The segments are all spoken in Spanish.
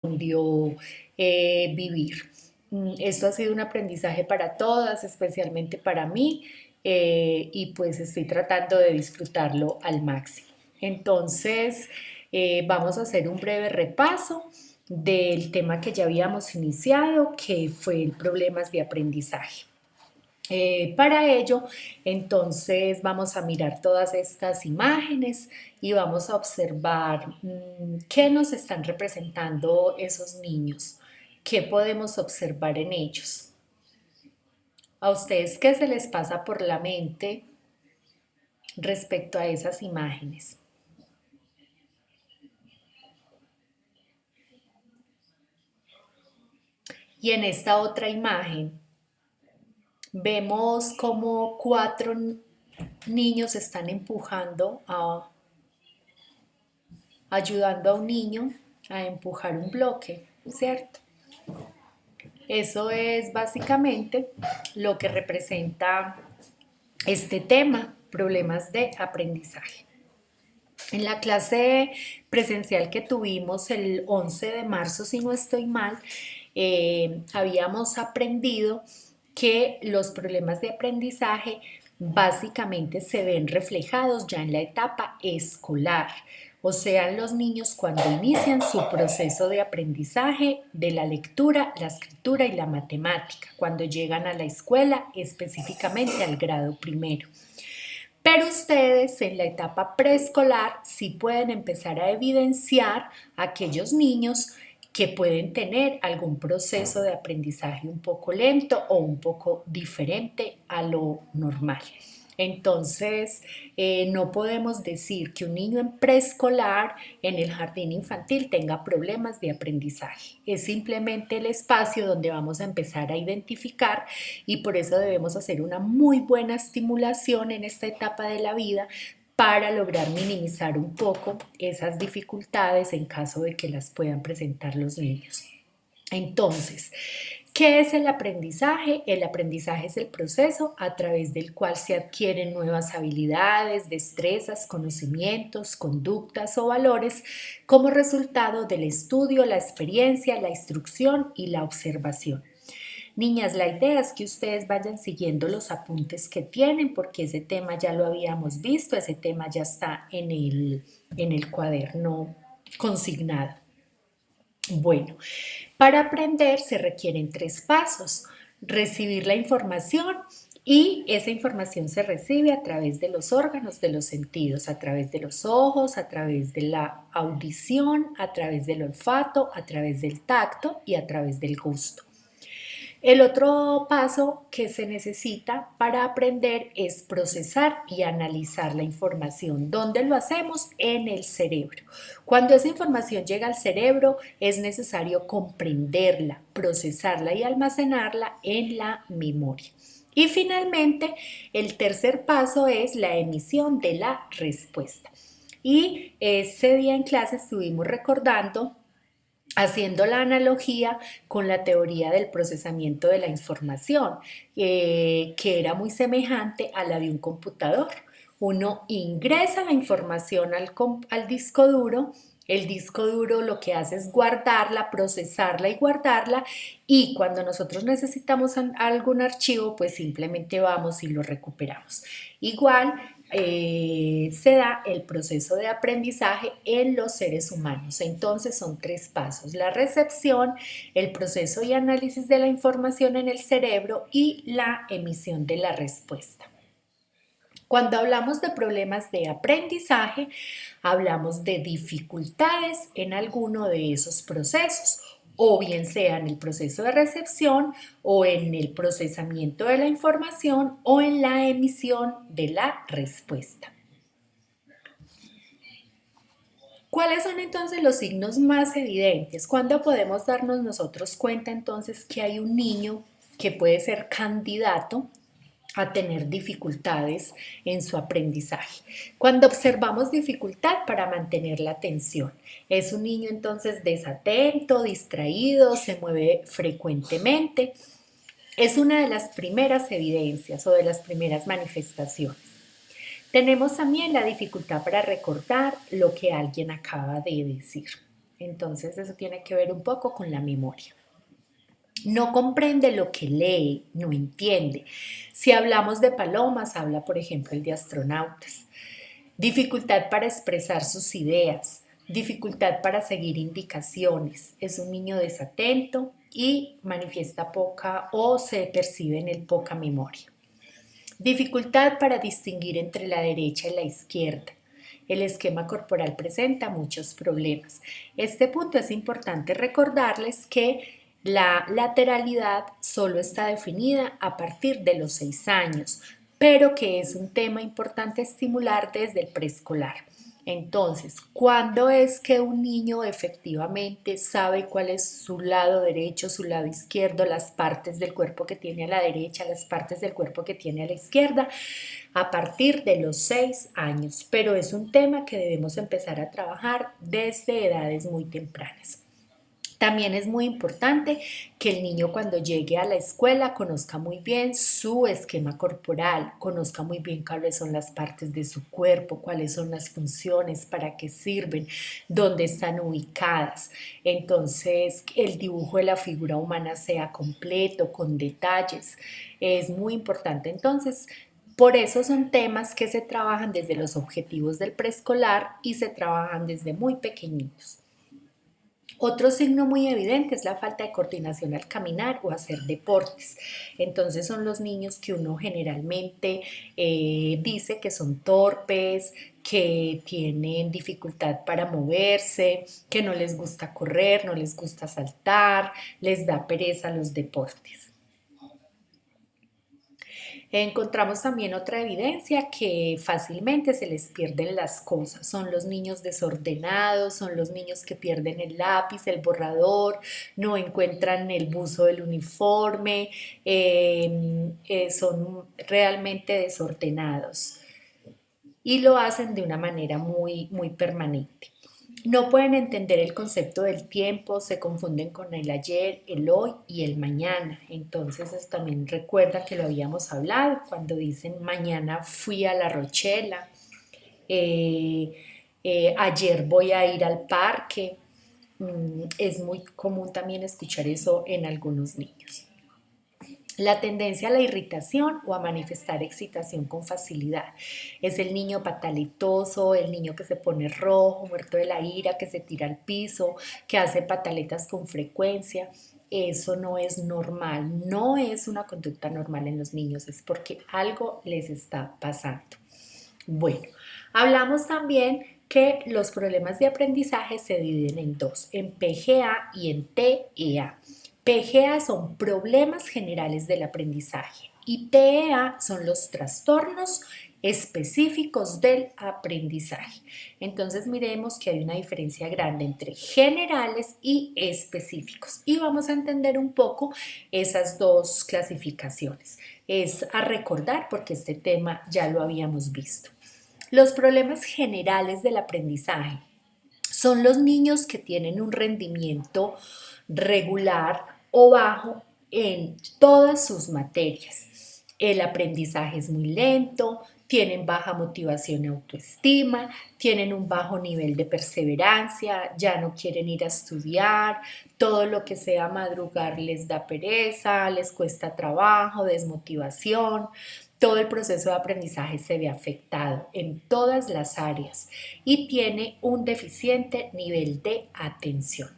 correspondió vivir. Esto ha sido un aprendizaje para todas, especialmente para mí, y pues estoy tratando de disfrutarlo al máximo. Entonces, vamos a hacer un breve repaso del tema que ya habíamos iniciado, que fue el problemas de aprendizaje. Para ello, entonces vamos a mirar todas estas imágenes y vamos a observar qué nos están representando esos niños, qué podemos observar en ellos. ¿A ustedes qué se les pasa por la mente respecto a esas imágenes? Y en esta otra imagen vemos como cuatro niños están ayudando a un niño a empujar un bloque, ¿cierto? Eso es básicamente lo que representa este tema, problemas de aprendizaje. En la clase presencial que tuvimos el 11 de marzo, si no estoy mal, habíamos aprendido que los problemas de aprendizaje básicamente se ven reflejados ya en la etapa escolar, o sea, los niños cuando inician su proceso de aprendizaje de la lectura, la escritura y la matemática, cuando llegan a la escuela, específicamente al grado primero. Pero ustedes en la etapa preescolar sí pueden empezar a evidenciar a aquellos niños que pueden tener algún proceso de aprendizaje un poco lento o un poco diferente a lo normal. Entonces, no podemos decir que un niño en preescolar, en el jardín infantil, tenga problemas de aprendizaje. Es simplemente el espacio donde vamos a empezar a identificar y por eso debemos hacer una muy buena estimulación en esta etapa de la vida para lograr minimizar un poco esas dificultades en caso de que las puedan presentar los niños. Entonces, ¿qué es el aprendizaje? El aprendizaje es el proceso a través del cual se adquieren nuevas habilidades, destrezas, conocimientos, conductas o valores como resultado del estudio, la experiencia, la instrucción y la observación. Niñas, la idea es que ustedes vayan siguiendo los apuntes que tienen porque ese tema ya lo habíamos visto, ese tema ya está en el cuaderno consignado. Bueno, para aprender se requieren 3 pasos. Recibir la información y esa información se recibe a través de los órganos de los sentidos, a través de los ojos, a través de la audición, a través del olfato, a través del tacto y a través del gusto. El otro paso que se necesita para aprender es procesar y analizar la información. ¿Dónde lo hacemos? En el cerebro. Cuando esa información llega al cerebro es necesario comprenderla, procesarla y almacenarla en la memoria. Y finalmente, el tercer paso es la emisión de la respuesta. Y ese día en clase estuvimos recordando haciendo la analogía con la teoría del procesamiento de la información, que era muy semejante a la de un computador. Uno ingresa la información al disco duro, el disco duro lo que hace es guardarla, procesarla y guardarla, y cuando nosotros necesitamos algún archivo, pues simplemente vamos y lo recuperamos. Igual se da el proceso de aprendizaje en los seres humanos. Entonces son 3 pasos: la recepción, el proceso y análisis de la información en el cerebro y la emisión de la respuesta. Cuando hablamos de problemas de aprendizaje, hablamos de dificultades en alguno de esos procesos, o bien sea en el proceso de recepción o en el procesamiento de la información o en la emisión de la respuesta. ¿Cuáles son entonces los signos más evidentes? ¿Cuándo podemos darnos nosotros cuenta entonces que hay un niño que puede ser candidato a tener dificultades en su aprendizaje? Cuando observamos dificultad para mantener la atención, es un niño entonces desatento, distraído, se mueve frecuentemente. Es una de las primeras evidencias o de las primeras manifestaciones. Tenemos también la dificultad para recordar lo que alguien acaba de decir. Entonces eso tiene que ver un poco con la memoria. No comprende lo que lee, no entiende. Si hablamos de palomas, habla por ejemplo el de astronautas. Dificultad para expresar sus ideas, dificultad para seguir indicaciones. Es un niño desatento y manifiesta poca o se percibe en él poca memoria. Dificultad para distinguir entre la derecha y la izquierda. El esquema corporal presenta muchos problemas. Este punto es importante recordarles que la lateralidad solo está definida a partir de los 6 años, pero que es un tema importante estimular desde el preescolar. Entonces, ¿cuándo es que un niño efectivamente sabe cuál es su lado derecho, su lado izquierdo, las partes del cuerpo que tiene a la derecha, las partes del cuerpo que tiene a la izquierda? A partir de los 6 años, pero es un tema que debemos empezar a trabajar desde edades muy tempranas. También es muy importante que el niño cuando llegue a la escuela conozca muy bien su esquema corporal, conozca muy bien cuáles son las partes de su cuerpo, cuáles son las funciones, para qué sirven, dónde están ubicadas. Entonces, el dibujo de la figura humana sea completo, con detalles. Es muy importante. Entonces, por eso son temas que se trabajan desde los objetivos del preescolar y se trabajan desde muy pequeñitos. Otro signo muy evidente es la falta de coordinación al caminar o hacer deportes. Entonces son los niños que uno generalmente dice que son torpes, que tienen dificultad para moverse, que no les gusta correr, no les gusta saltar, les da pereza los deportes. Encontramos también otra evidencia que fácilmente se les pierden las cosas. Son los niños desordenados, son los niños que pierden el lápiz, el borrador, no encuentran el buzo del uniforme, son realmente desordenados y lo hacen de una manera muy permanente. No pueden entender el concepto del tiempo, se confunden con el ayer, el hoy y el mañana. Entonces eso también recuerda que lo habíamos hablado cuando dicen mañana fui a la Rochela, eh, ayer voy a ir al parque. Es muy común también escuchar eso en algunos niños. La tendencia a la irritación o a manifestar excitación con facilidad. Es el niño pataletoso, el niño que se pone rojo, muerto de la ira, que se tira al piso, que hace pataletas con frecuencia. Eso no es normal, no es una conducta normal en los niños, es porque algo les está pasando. Bueno, hablamos también que los problemas de aprendizaje se dividen en dos, en PGA y en TEA. PGA son problemas generales del aprendizaje y TEA son los trastornos específicos del aprendizaje. Entonces miremos que hay una diferencia grande entre generales y específicos y vamos a entender un poco esas dos clasificaciones. Es a recordar porque este tema ya lo habíamos visto. Los problemas generales del aprendizaje son los niños que tienen un rendimiento regular o bajo en todas sus materias. El aprendizaje es muy lento, tienen baja motivación y autoestima, tienen un bajo nivel de perseverancia, ya no quieren ir a estudiar, todo lo que sea madrugar les da pereza, les cuesta trabajo, desmotivación. Todo el proceso de aprendizaje se ve afectado en todas las áreas y tiene un deficiente nivel de atención.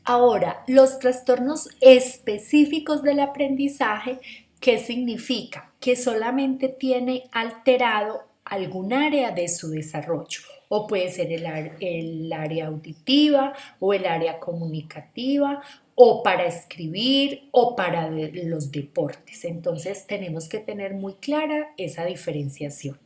Ahora, los trastornos específicos del aprendizaje, ¿qué significa? Que solamente tiene alterado algún área de su desarrollo, o puede ser el área auditiva o el área comunicativa, o para escribir o para los deportes. Entonces tenemos que tener muy clara esa diferenciación.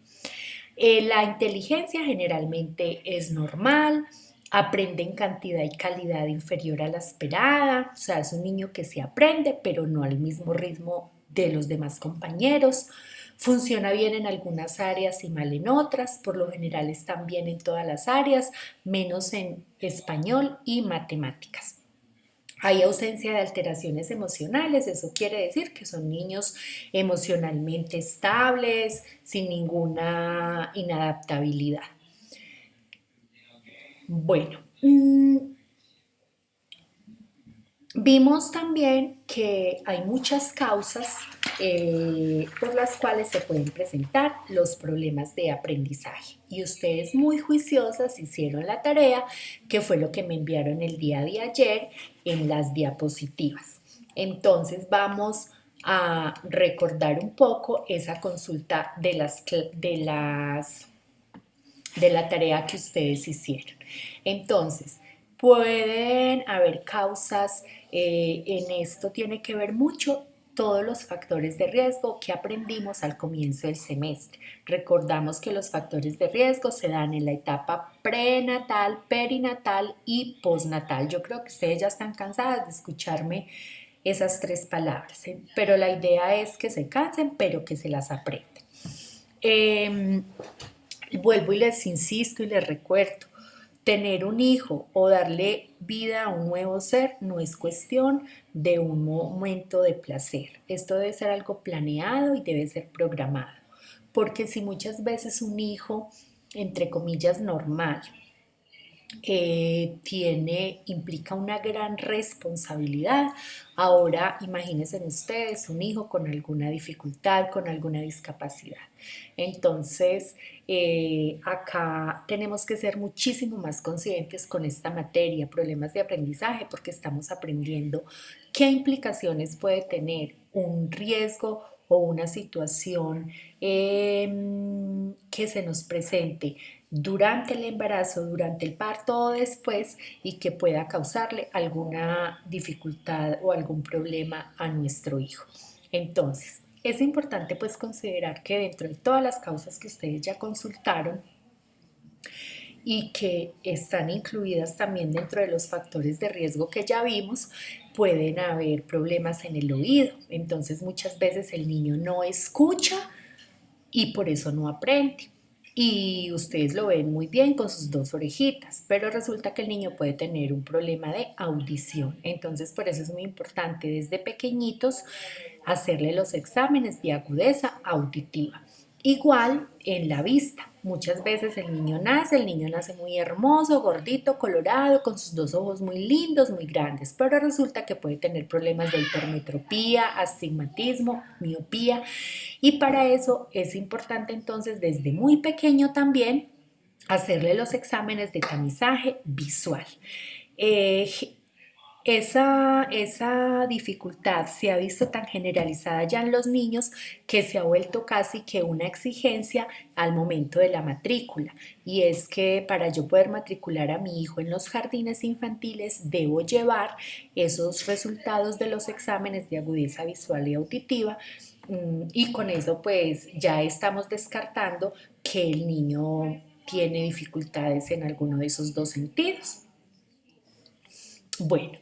La inteligencia generalmente es normal, aprende en cantidad y calidad inferior a la esperada, o sea, es un niño que se aprende, pero no al mismo ritmo de los demás compañeros. Funciona bien en algunas áreas y mal en otras, por lo general están bien en todas las áreas, menos en español y matemáticas. Hay ausencia de alteraciones emocionales, eso quiere decir que son niños emocionalmente estables, sin ninguna inadaptabilidad. Bueno, vimos también que hay muchas causas por las cuales se pueden presentar los problemas de aprendizaje. Y ustedes muy juiciosas hicieron la tarea, que fue lo que me enviaron el día de ayer en las diapositivas. Entonces vamos a recordar un poco esa consulta de la tarea que ustedes hicieron. Entonces, pueden haber causas, en esto tiene que ver mucho todos los factores de riesgo que aprendimos al comienzo del semestre. Recordamos que los factores de riesgo se dan en la etapa prenatal, perinatal y postnatal. Yo creo que ustedes ya están cansadas de escucharme esas tres palabras, ¿eh? Pero la idea es que se cansen, pero que se las aprendan. Eh, Vuelvo y les insisto y les recuerdo, tener un hijo o darle vida a un nuevo ser no es cuestión de un momento de placer. Esto debe ser algo planeado y debe ser programado. Porque si muchas veces un hijo, entre comillas, normal, implica una gran responsabilidad. Ahora imagínense ustedes un hijo con alguna dificultad, con alguna discapacidad. Entonces, acá tenemos que ser muchísimo más conscientes con esta materia, problemas de aprendizaje, porque estamos aprendiendo qué implicaciones puede tener un riesgo o una situación que se nos presente durante el embarazo, durante el parto o después y que pueda causarle alguna dificultad o algún problema a nuestro hijo. Entonces, es importante pues considerar que dentro de todas las causas que ustedes ya consultaron y que están incluidas también dentro de los factores de riesgo que ya vimos, pueden haber problemas en el oído. Entonces muchas veces el niño no escucha y por eso no aprende. Y ustedes lo ven muy bien con sus dos orejitas, pero resulta que el niño puede tener un problema de audición. Entonces, por eso es muy importante desde pequeñitos hacerle los exámenes de agudeza auditiva. Igual en la vista. Muchas veces el niño nace muy hermoso, gordito, colorado, con sus dos ojos muy lindos, muy grandes, pero resulta que puede tener problemas de hipermetropía, astigmatismo, miopía, y para eso es importante entonces desde muy pequeño también hacerle los exámenes de tamizaje visual. Eh, esa dificultad se ha visto tan generalizada ya en los niños que se ha vuelto casi que una exigencia al momento de la matrícula. Y es que para yo poder matricular a mi hijo en los jardines infantiles debo llevar esos resultados de los exámenes de agudeza visual y auditiva, y con eso pues ya estamos descartando que el niño tiene dificultades en alguno de esos dos sentidos. Bueno,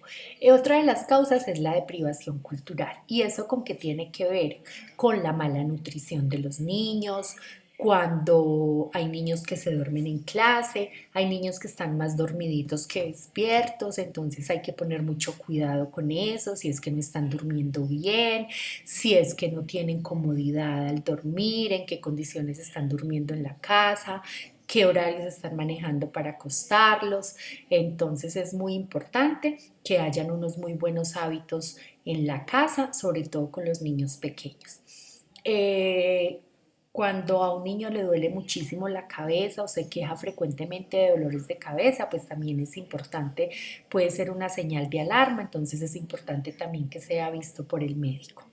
otra de las causas es la deprivación cultural. ¿Y eso con qué tiene que ver? Con la mala nutrición de los niños, cuando hay niños que se duermen en clase, hay niños que están más dormiditos que despiertos, entonces hay que poner mucho cuidado con eso, si es que no están durmiendo bien, si es que no tienen comodidad al dormir, en qué condiciones están durmiendo en la casa, qué horarios están manejando para acostarlos. Entonces es muy importante que hayan unos muy buenos hábitos en la casa, sobre todo con los niños pequeños. Eh, Cuando a un niño le duele muchísimo la cabeza o se queja frecuentemente de dolores de cabeza, pues también es importante, puede ser una señal de alarma, entonces es importante también que sea visto por el médico.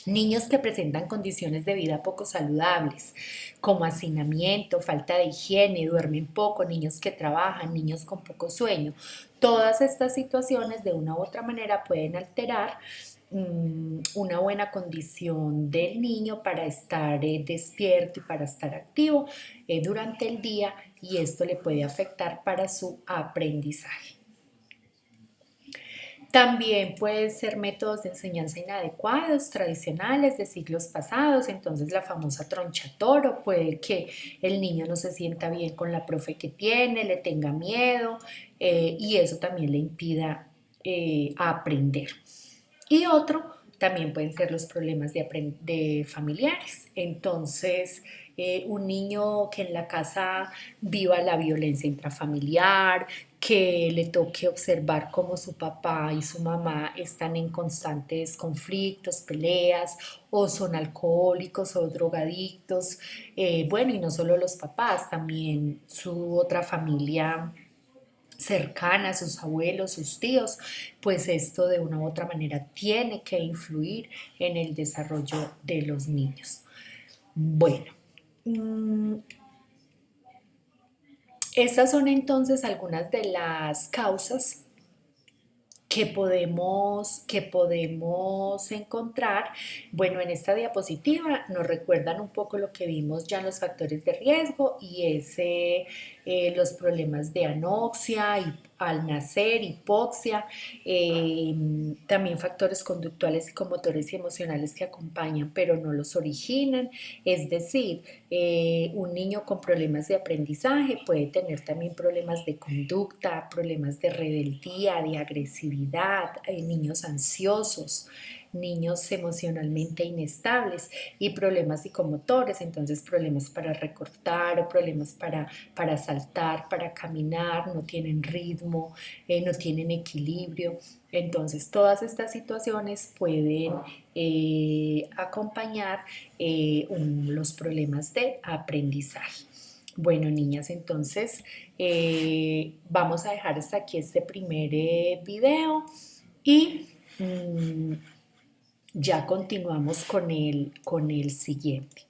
Niños que presentan condiciones de vida poco saludables, como hacinamiento, falta de higiene, duermen poco, niños que trabajan, niños con poco sueño. Todas estas situaciones de una u otra manera pueden alterar una buena condición del niño para estar despierto y para estar activo durante el día, y esto le puede afectar para su aprendizaje. También pueden ser métodos de enseñanza inadecuados, tradicionales de siglos pasados, entonces la famosa troncha toro, puede que el niño no se sienta bien con la profe que tiene, le tenga miedo, y eso también le impida a aprender. Y otro también pueden ser los problemas de familiares. Entonces, un niño que en la casa viva la violencia intrafamiliar, que le toque observar cómo su papá y su mamá están en constantes conflictos, peleas, o son alcohólicos o drogadictos. Bueno, y no solo los papás, también su otra familia cercana, sus abuelos, sus tíos, pues esto de una u otra manera tiene que influir en el desarrollo de los niños. Bueno, estas son entonces algunas de las causas que podemos encontrar. Bueno, en esta diapositiva nos recuerdan un poco lo que vimos ya en los factores de riesgo y es los problemas de anoxia y al nacer, hipoxia, eh, también factores conductuales, psicomotores y emocionales que acompañan pero no los originan. Es decir, un niño con problemas de aprendizaje puede tener también problemas de conducta, problemas de rebeldía, de agresividad, niños ansiosos, niños emocionalmente inestables y problemas psicomotores, entonces problemas para recortar o problemas para saltar, para caminar, no tienen ritmo, no tienen equilibrio. Entonces, todas estas situaciones pueden acompañar los problemas de aprendizaje. Bueno, niñas, entonces vamos a dejar hasta aquí este primer video y ya continuamos con el siguiente.